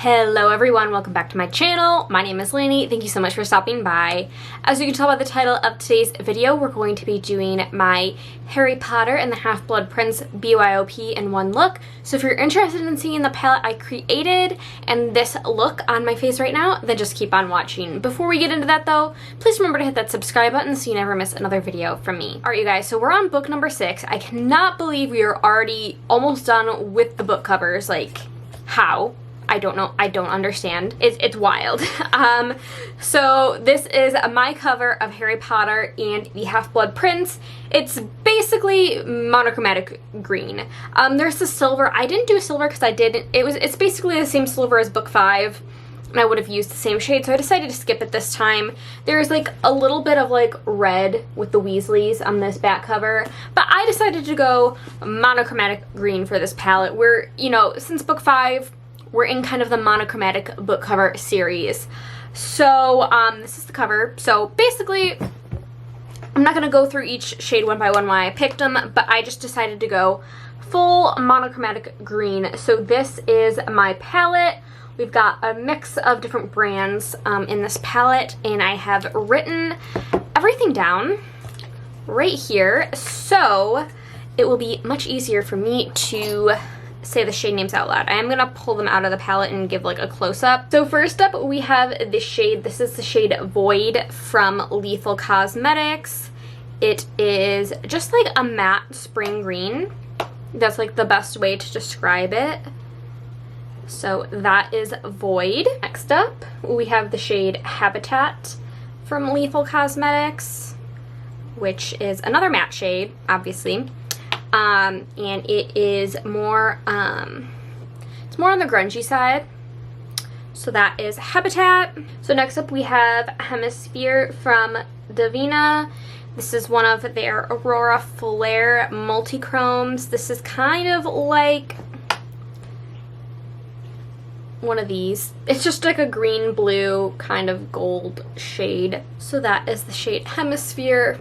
Hello everyone, welcome back to my channel. My name is Lainey. Thank you so much for stopping by. As you can tell by the title of today's video, we're going to be doing my Harry Potter and the Half-Blood Prince BYOP in one look. So if you're interested in seeing the palette I created and this look on my face right now, then just keep on watching. Before we get into that though, please remember to hit that subscribe button so you never miss another video from me. Alright you guys, so we're on book number 6. I cannot believe we are already almost done with the book covers. Like, how? I don't know. I don't understand. It's wild. So this is my cover of Harry Potter and the Half-Blood Prince. It's basically monochromatic green. There's the silver. I didn't do silver because I didn't. It's basically the same silver as book 5. And I would have used the same shade, so I decided to skip it this time. There's like a little bit of like red with the Weasleys on this back cover, but I decided to go monochromatic green for this palette. We're, you know, since book 5, we're in kind of the monochromatic book cover series. So this is the cover. So basically, I'm not going to go through each shade one by one why I picked them, but I just decided to go full monochromatic green. So this is my palette. We've got a mix of different brands in this palette, and I have written everything down right here, so it will be much easier for me to say the shade names out loud. I am going to pull them out of the palette and give like a close-up. So first up we have this shade. This is the shade Void from Lethal Cosmetics. It is just like a matte spring green. That's like the best way to describe it. So that is Void. Next up we have the shade Habitat from Lethal Cosmetics, which is another matte shade, obviously. And it is more, it's more on the grungy side. So that is Habitat. So next up we have Hemisphere from Davina. This is one of their Aurora Flare multi-chromes. This is kind of like one of these. It's just like a green blue kind of gold shade. So that is the shade Hemisphere.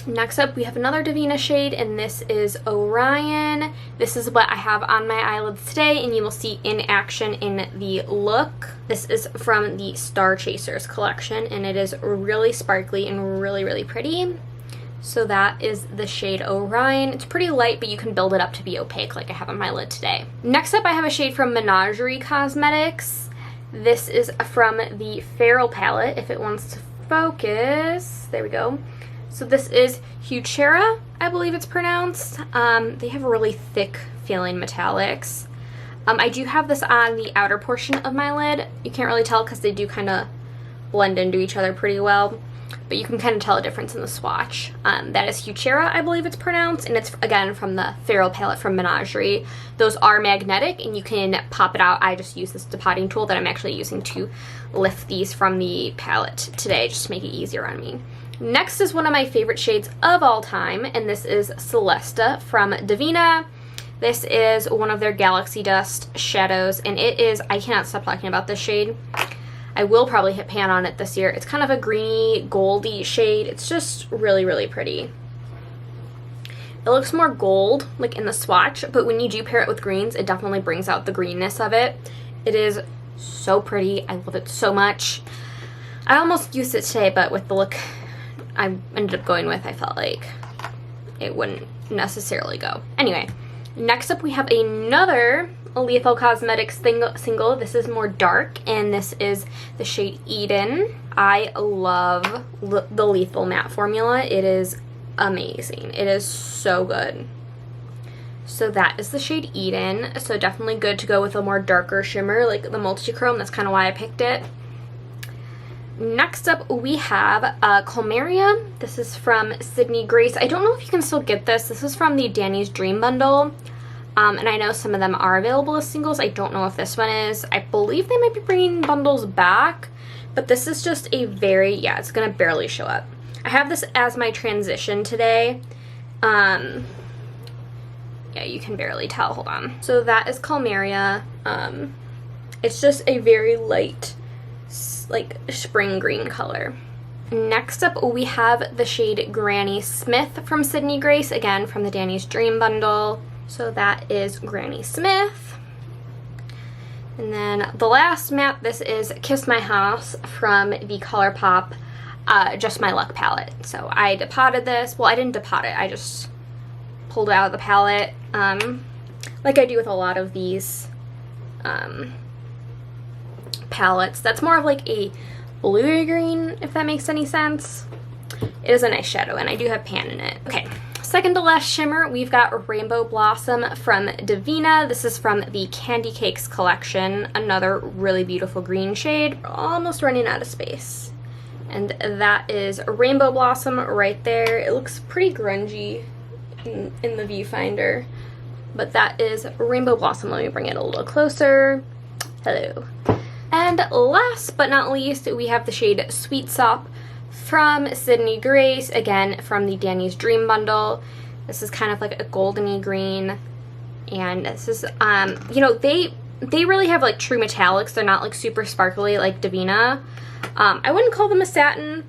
Next up we have another Davina shade, and this is Orion. This is what I have on my eyelids today, and you will see in action in the look. This is from the Star Chasers collection, and it is really sparkly and really pretty. So that is the shade Orion. It's pretty light, but you can build it up to be opaque like I have on my lid today. Next up I have a shade from Menagerie Cosmetics. This is from the Feral palette, if it wants to focus. There we go. So this is Huchera, I believe it's pronounced. They have really thick feeling metallics. I do have this on the outer portion of my lid. You can't really tell because they do kind of blend into each other pretty well, but you can kind of tell a difference in the swatch. That is Huchera, I believe it's pronounced, and it's again from the Feral palette from Menagerie. Those are magnetic and you can pop it out. I just use this depotting tool that I'm actually using to lift these from the palette today just to make it easier on me. Next is one of my favorite shades of all time, and this is Celesta from Davina. This is one of their Galaxy Dust shadows, and it is, I cannot stop talking about this shade. I will probably hit pan on it this year. It's kind of a greeny, goldy shade. It's just really pretty. It looks more gold, like in the swatch, but when you do pair it with greens, it definitely brings out the greenness of it. It is so pretty. I love it so much. I almost used it today, but with the look I ended up going with, I felt like it wouldn't necessarily go. Anyway, next up we have another Lethal Cosmetics single. This is more dark, and this is the shade Eden. I love the Lethal matte formula. It is amazing. It is so good. So that is the shade Eden. So definitely good to go with a more darker shimmer like the multi-chrome. That's kind of why I picked it. Next up we have Colmeria. This is from Sydney Grace. I don't know if you can still get this. This is from the Danny's Dream bundle. And I know some of them are available as singles. I don't know if this one is. I believe they might be bringing bundles back. But this is just a very, yeah, it's going to barely show up. I have this as my transition today. Yeah, you can barely tell. Hold on. So that is Colmeria. It's just a very light, like spring green color. Next up we have the shade Granny Smith from Sydney Grace, again from the Danny's Dream bundle. So that is Granny Smith. And then the last matte, this is Kiss My House from the ColourPop Just My Luck palette. So I depotted this. Well, I didn't depot it. I just pulled it out of the palette, like I do with a lot of these palettes. That's more of like a bluey green, if that makes any sense. It is a nice shadow, and I do have pan in it. Okay, second to last shimmer, we've got Rainbow Blossom from Divina. This is from the Candy Cakes collection, another really beautiful green shade. We're almost running out of space. And that is Rainbow Blossom right there. It looks pretty grungy in the viewfinder, but that is Rainbow Blossom. Let me bring it a little closer. Hello. And last but not least, we have the shade Sweet Sop from Sydney Grace, again from the Danny's Dream bundle. This is kind of like a goldeny green, and this is you know, they really have like true metallics. They're not like super sparkly like Divina. I wouldn't call them a satin,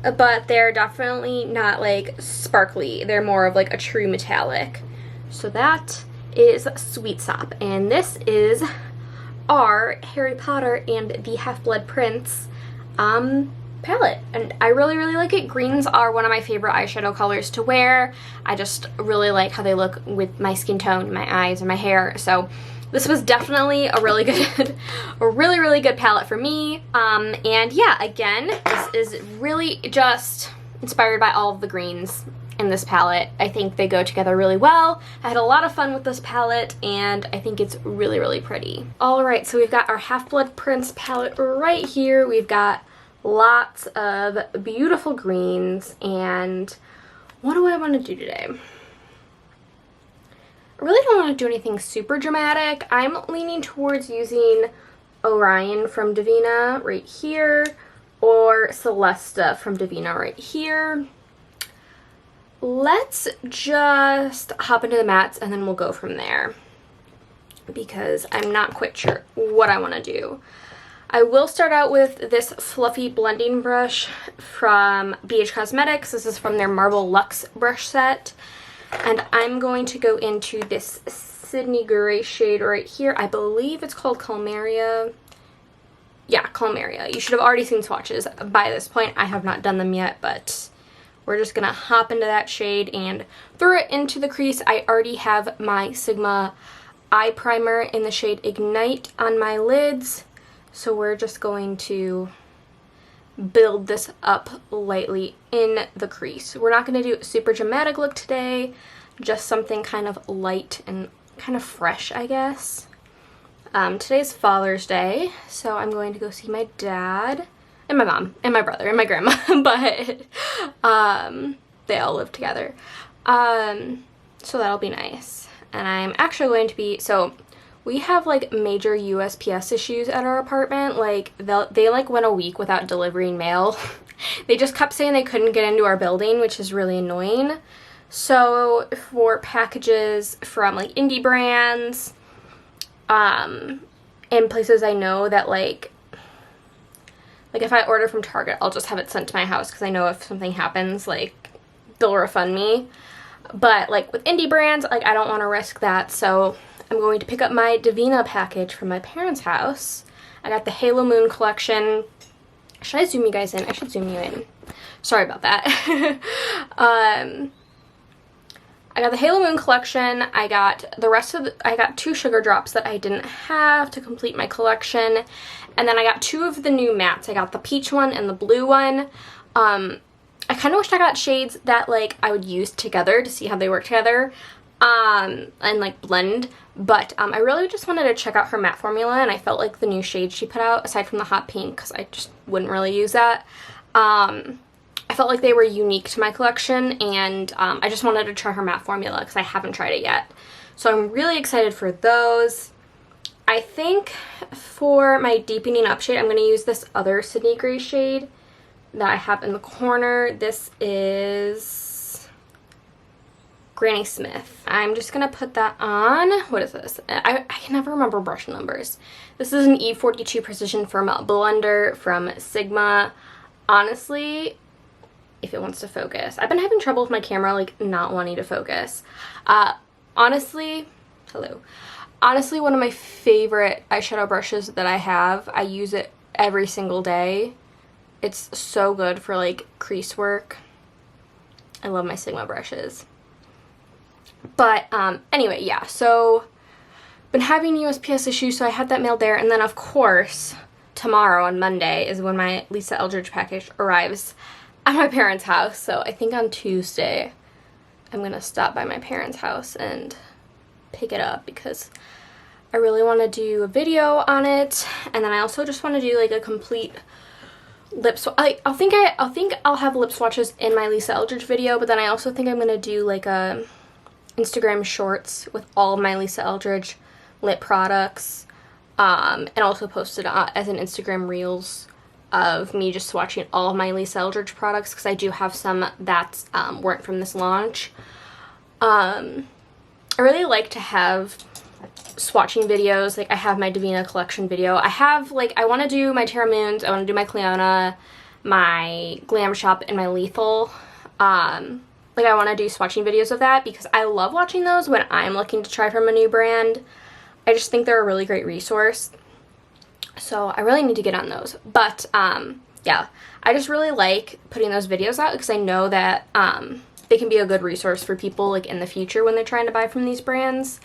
but they're definitely not like sparkly. They're more of like a true metallic. So that is Sweet Sop, and this is our Harry Potter and the Half-Blood Prince palette, and I really like it. Greens are one of my favorite eyeshadow colors to wear. I just really like how they look with my skin tone, my eyes, and my hair. So this was definitely a really good, a really good palette for me. And yeah, again, this is really just inspired by all of the greens in this palette. I think they go together really well. I had a lot of fun with this palette, and I think it's really pretty. All right, so we've got our Half-Blood Prince palette right here. We've got lots of beautiful greens, and what do I want to do today? I really don't want to do anything super dramatic. I'm leaning towards using Orion from Divina right here, or Celesta from Divina right here. Let's just hop into the mattes and then we'll go from there, because I'm not quite sure what I want to do. I will start out with this fluffy blending brush from BH Cosmetics. This is from their Marble Luxe brush set. And I'm going to go into this Sydney Gray shade right here. I believe it's called Calmaria. Yeah, Calmaria. You should have already seen swatches by this point. I have not done them yet, but we're just going to hop into that shade and throw it into the crease. I already have my Sigma eye primer in the shade Ignite on my lids. So we're just going to build this up lightly in the crease. We're not going to do a super dramatic look today, just something kind of light and kind of fresh, I guess. Today's Father's Day, so I'm going to go see my dad and my mom and my brother and my grandma, but they all live together. So that'll be nice. And I'm actually going to be, so we have like major USPS issues at our apartment. Like they like went a week without delivering mail. They just kept saying they couldn't get into our building, which is really annoying. So for packages from like indie brands, and places I know that like if I order from Target, I'll just have it sent to my house, because I know if something happens, like they'll refund me. But like with indie brands, like I don't want to risk that, so I'm going to pick up my Divina package from my parents' house. I got the Halo Moon collection. Should I zoom you guys in? I should zoom you in. Sorry about that. I got the Halo Moon collection. I got the rest of I got 2 sugar drops that I didn't have to complete my collection. And then I got 2 of the new mattes. I got the peach one and the blue one. I kind of wished I got shades that like I would use together to see how they work together. And like blend, but I really just wanted to check out her matte formula, and I felt like the new shade she put out, aside from the hot pink, because I just wouldn't really use that, I felt like they were unique to my collection, and I just wanted to try her matte formula because I haven't tried it yet. So I'm really excited for those. I think for my deepening up shade, I'm going to use this other Sydney Gray shade that I have in the corner. This is Granny Smith. I'm just gonna put that on. What is this? I can never remember brush numbers. This is an E42 Precision Firm blender from Sigma. Honestly, if it wants to focus. I've been having trouble with my camera like not wanting to focus. Honestly, hello. honestly one of my favorite eyeshadow brushes that I have. I use it every single day. It's so good for like crease work. I love my Sigma brushes. But anyway, yeah, so been having USPS issues, so I had that mailed there. And then of course tomorrow on Monday is when my Lisa Eldridge package arrives at my parents' house. So I think on Tuesday I'm gonna stop by my parents' house and pick it up because I really want to do a video on it. And then I also just want to do like a complete lip swatch. I'll think I'll have lip swatches in my Lisa Eldridge video, but then I also think I'm gonna do like a Instagram shorts with all of my Lisa Eldridge lip products, and also post it as an Instagram reels of me just swatching all of my Lisa Eldridge products, because I do have some that weren't from this launch. I really like to have swatching videos. Like I have my Davina collection video. I have like, I want to do my Terra Moons, I want to do my Cleona, my Glam Shop, and my Lethal. Like I want to do swatching videos of that because I love watching those when I'm looking to try from a new brand. I just think they're a really great resource. So I really need to get on those. But yeah, I just really like putting those videos out because I know that they can be a good resource for people like in the future when they're trying to buy from these brands,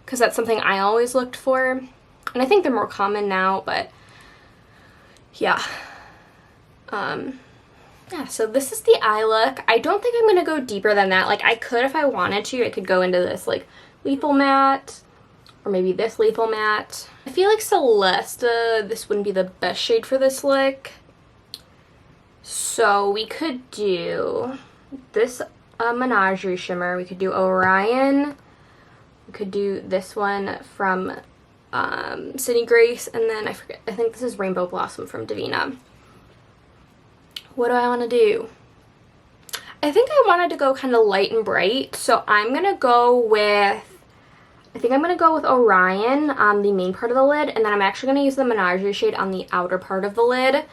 because that's something I always looked for. And I think they're more common now, but yeah. Yeah, so this is the eye look. I don't think I'm going to go deeper than that. Like, I could if I wanted to. I could go into this, like, lethal matte, or maybe this lethal matte. I feel like Celesta, this wouldn't be the best shade for this look. So we could do this Menagerie shimmer. We could do Orion. We could do this one from Sydney Grace. And then I think this is Rainbow Blossom from Davina. What do I want to do? I think I wanted to go kind of light and bright, so I'm going to go with, I think I'm going to go with Orion on the main part of the lid, and then I'm actually going to use the Menagerie shade on the outer part of the lid.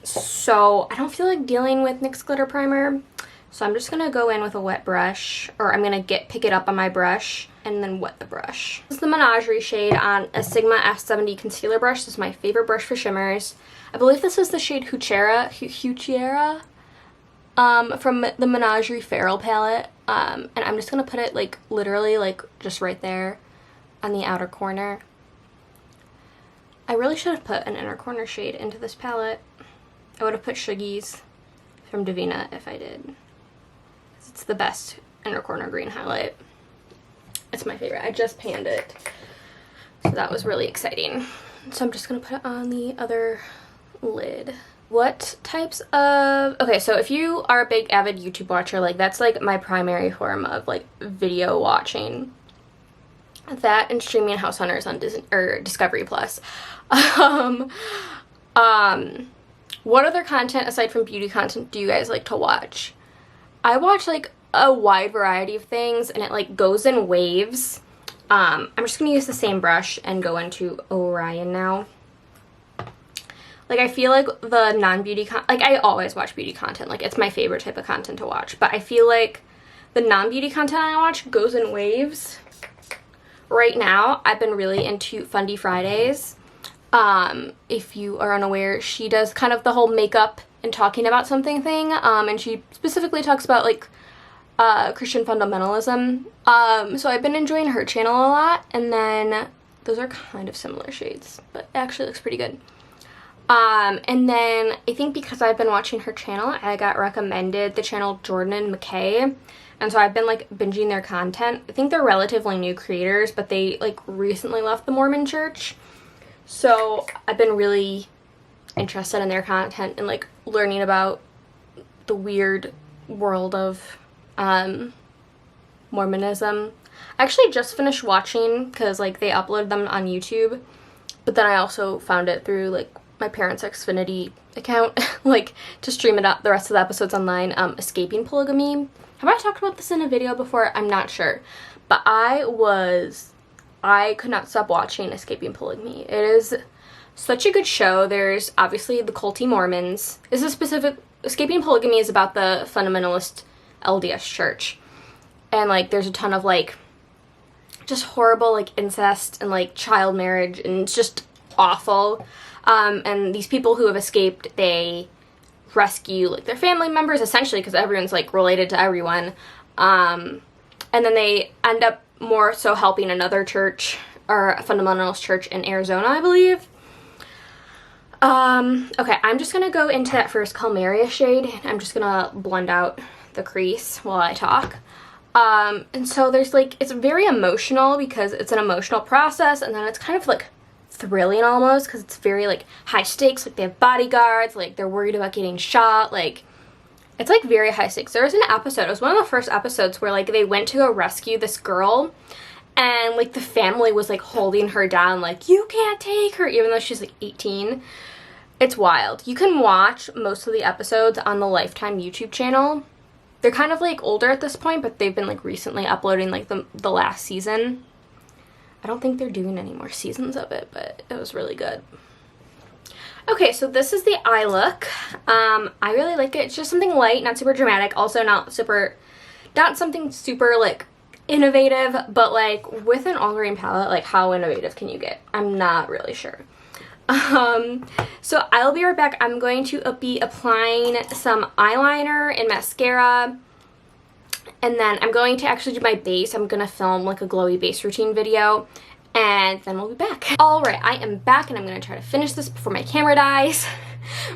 So I don't feel like dealing with NYX glitter primer, so I'm just going to go in with a wet brush, or I'm going to pick it up on my brush and then wet the brush. This is the Menagerie shade on a Sigma F70 concealer brush. This is my favorite brush for shimmers. I believe this is the shade Huchera from the Menagerie Feral palette. And I'm just going to put it like literally like just right there on the outer corner. I really should have put an inner corner shade into this palette. I would have put Shuggies from Davina if I did. It's the best inner corner green highlight. It's my favorite. I just panned it. So that was really exciting. So I'm just going to put it on the other lid. What types of, okay, so if you are a big avid YouTube watcher, like that's like my primary form of like video watching. That and streaming House Hunters on Discovery Plus. What other content aside from beauty content do you guys like to watch? I watch like a wide variety of things, and it like goes in waves. I'm just gonna use the same brush and go into Orion now. Like I feel like the non-beauty like I always watch beauty content, like it's my favorite type of content to watch, but I feel like the non-beauty content I watch goes in waves. Right now I've been really into Fundy Fridays. If you are unaware, she does kind of the whole makeup and talking about something thing, and she specifically talks about like Christian fundamentalism. So I've been enjoying her channel a lot, and then those are kind of similar shades, but it actually looks pretty good. And then I think because I've been watching her channel, I got recommended the channel Jordan and McKay, and so I've been like binging their content. I think they're relatively new creators, but they like recently left the Mormon church, so I've been really interested in their content and like learning about the weird world of Mormonism. I actually just finished watching because like they uploaded them on YouTube, but then I also found it through like my parents' Xfinity account, like to stream it up the rest of the episodes online. Escaping Polygamy. Have I talked about this in a video before? I'm not sure, but I could not stop watching Escaping Polygamy. It is such a good show. There's obviously the culty Mormons. Escaping Polygamy is about the fundamentalist LDS church, and like there's a ton of like just horrible, like, incest and, like, child marriage, and it's just awful. And these people who have escaped, they rescue, like, their family members, essentially, because everyone's, like, related to everyone. And then they end up more so helping another church, or a fundamentalist church in Arizona, I believe. Okay, I'm just gonna go into that first Calmaria shade. I'm just gonna blend out the crease while I talk. And so there's, like, it's very emotional because it's an emotional process, and then it's kind of, like, thrilling almost because it's very, like, high stakes. Like, they have bodyguards, like, they're worried about getting shot, like, it's, like, very high stakes. There was an episode, it was one of the first episodes where, like, they went to go rescue this girl, and, like, the family was, like, holding her down, like, you can't take her, even though she's, like, 18. It's wild. You can watch most of the episodes on the Lifetime YouTube channel. They're kind of, like, older at this point, but they've been, like, recently uploading, like, the last season. I don't think they're doing any more seasons of it, but it was really good. Okay, so this is the eye look. I really like it. It's just something light, not super dramatic, also not something super, like, innovative, but, like, with an all-green palette, like, how innovative can you get? I'm not really sure. So I'll be right back. I'm going to be applying some eyeliner and mascara, and then I'm going to actually do my base. I'm gonna film, like, a glowy base routine video, and then we'll be back. Alright, I am back, and I'm gonna try to finish this before my camera dies.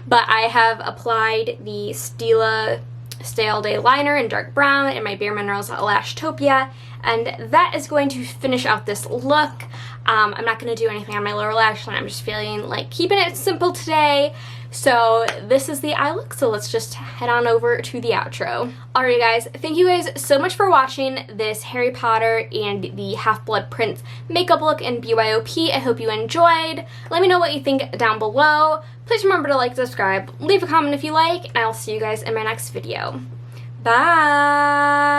But I have applied the Stila Stay All Day liner in dark brown and my Bare Minerals Lashtopia, and that is going to finish out this look. I'm not going to do anything on my lower lash line. I'm just feeling like keeping it simple today. So this is the eye look, so let's just head on over to the outro. Alright guys, thank you guys so much for watching this Harry Potter and the Half-Blood Prince makeup look in BYOP. I hope you enjoyed. Let me know what you think down below. Please remember to like, subscribe, leave a comment if you like, and I'll see you guys in my next video. Bye!